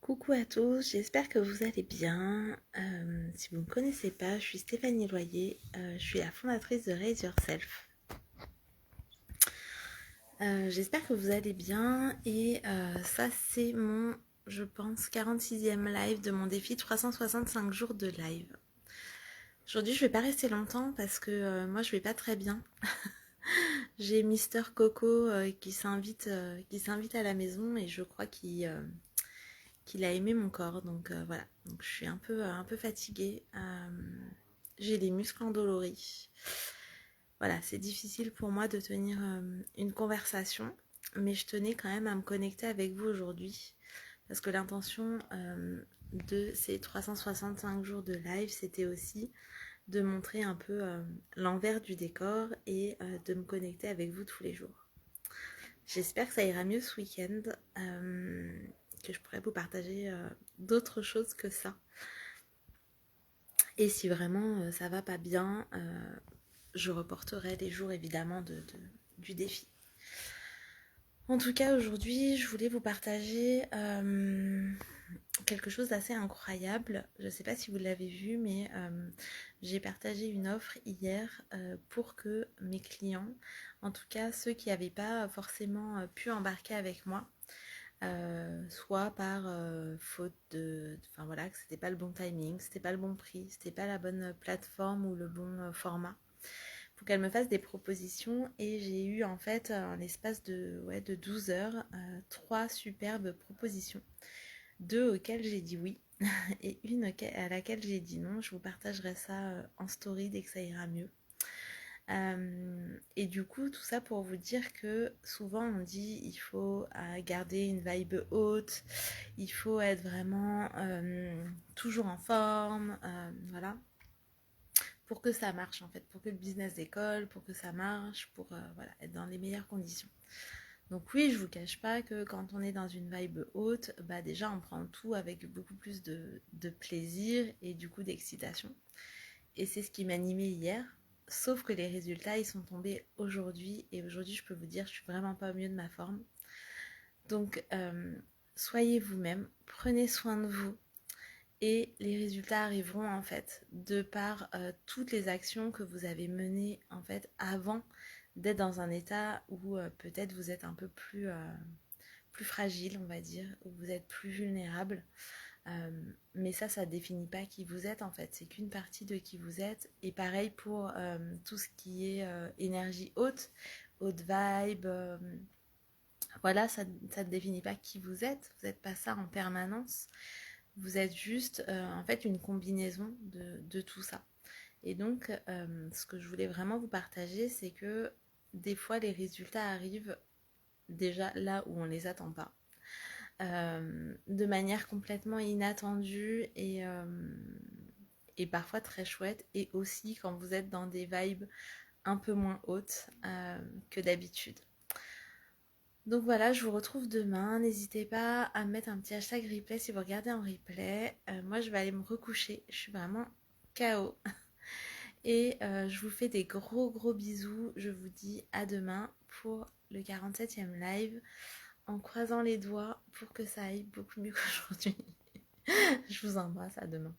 Coucou à tous, j'espère que vous allez bien. Si vous ne me connaissez pas, je suis Stéphanie Loyer, je suis la fondatrice de Raise Yourself. J'espère que vous allez bien et ça c'est mon, je pense, 46e live de mon défi 365 jours de live. Aujourd'hui je vais pas rester longtemps parce que moi je vais pas très bien. J'ai Mister Coco qui s'invite à la maison et je crois qu'il a aimé mon corps. Donc voilà, donc je suis un peu fatiguée. J'ai les muscles endoloris. Voilà, c'est difficile pour moi de tenir une conversation, mais je tenais quand même à me connecter avec vous aujourd'hui parce que l'intention de ces 365 jours de live, c'était aussi de montrer un peu l'envers du décor et de me connecter avec vous tous les jours. J'espère que ça ira mieux ce week-end, que je pourrai vous partager d'autres choses que ça. Et si vraiment ça va pas bien, je reporterai les jours évidemment du défi. En tout cas, aujourd'hui, je voulais vous partager quelque chose d'assez incroyable. Je ne sais pas si vous l'avez vu, mais j'ai partagé une offre hier pour que mes clients, en tout cas ceux qui n'avaient pas forcément pu embarquer avec moi, soit par faute de, enfin voilà, que c'était pas le bon timing, c'était pas le bon prix, c'était pas la bonne plateforme ou le bon format, pour qu'elle me fasse des propositions. Et j'ai eu en fait en l'espace de 12 heures 3 superbes propositions, 2 auxquelles j'ai dit oui et une à laquelle j'ai dit non. Je vous partagerai ça en story dès que ça ira mieux. Et du coup, tout ça pour vous dire que souvent on dit il faut garder une vibe haute, il faut être vraiment toujours en forme, voilà, pour que ça marche en fait, pour que le business décolle, pour que ça marche, pour voilà, être dans les meilleures conditions. Donc oui, je vous cache pas que quand on est dans une vibe haute, bah déjà on prend tout avec beaucoup plus de plaisir et du coup d'excitation. Et c'est ce qui m'animait hier. Sauf que les résultats, ils sont tombés aujourd'hui. Et aujourd'hui, je peux vous dire, je suis vraiment pas au mieux de ma forme. Donc, soyez vous-même, prenez soin de vous. Et les résultats arriveront en fait de par toutes les actions que vous avez menées en fait avant d'être dans un état où peut-être vous êtes un peu plus fragile, on va dire, où vous êtes plus vulnérable. Mais ça ne définit pas qui vous êtes en fait, c'est qu'une partie de qui vous êtes. Et pareil pour tout ce qui est énergie haute, haute vibe, voilà, ça ne définit pas qui vous n'êtes pas ça en permanence, vous êtes juste en fait une combinaison de tout ça. Et donc ce que je voulais vraiment vous partager, c'est que des fois les résultats arrivent déjà là où on les attend pas. De manière complètement inattendue et parfois très chouette, et aussi quand vous êtes dans des vibes un peu moins hautes que d'habitude. Donc voilà, je vous retrouve demain. N'hésitez pas à mettre un petit hashtag replay si vous regardez en replay. Moi, je vais aller me recoucher. Je suis vraiment KO. Et je vous fais des gros gros bisous. Je vous dis à demain pour le 47e live, en croisant les doigts pour que ça aille beaucoup mieux qu'aujourd'hui. Je vous embrasse, à demain.